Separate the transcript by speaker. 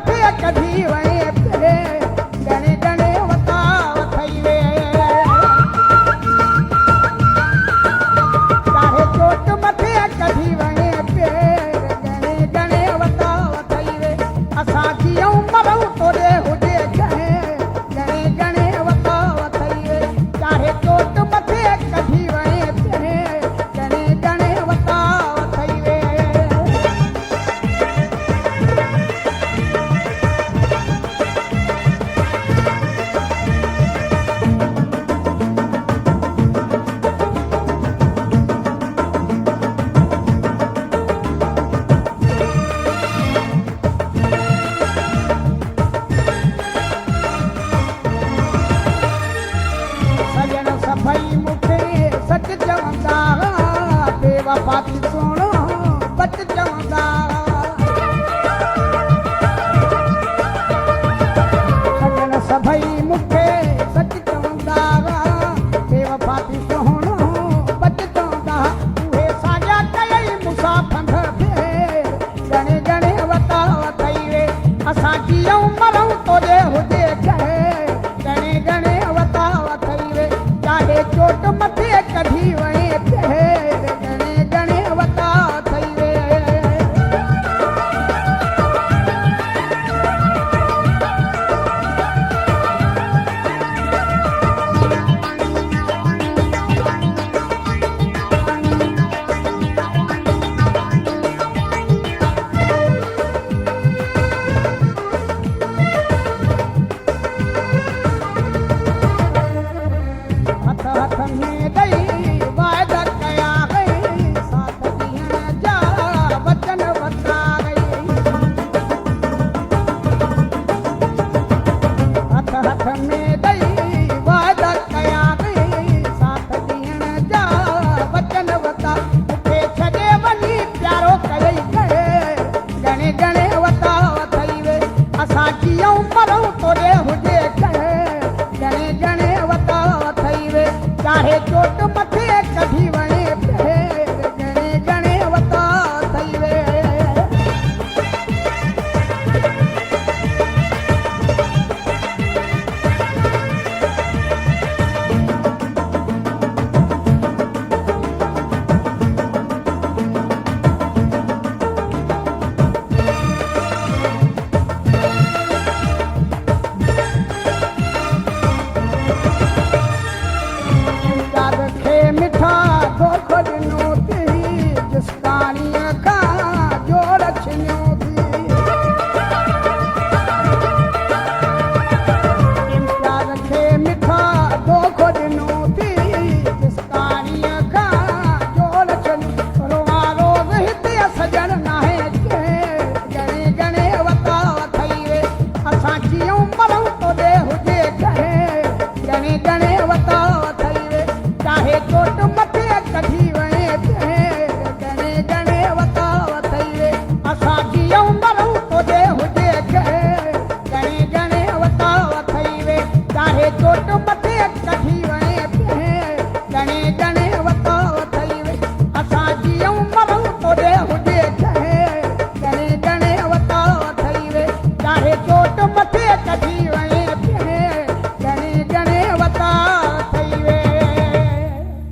Speaker 1: मथे कढी वए पे गणे गणे वताव थई वे चाहे चोट मथे कढी वए पे गणे गणे वताव थई वे असां जियूं मरूं तोरे हुजे गणे गणे वताव थई वे चाहे चोट मथे कढी वए पे गणे गणे वताव थई वे सजन सभई मूंखे सच चवंदा बेवफा थी सुणो बच चवंदा सजन सभई मूंखे सच चवंदा बेवफा थी सुणो बच चवंदा उहे साॻिया कयई मूंसां फंद फेर गणे गणे वताव थई वे असां जियूं मरूं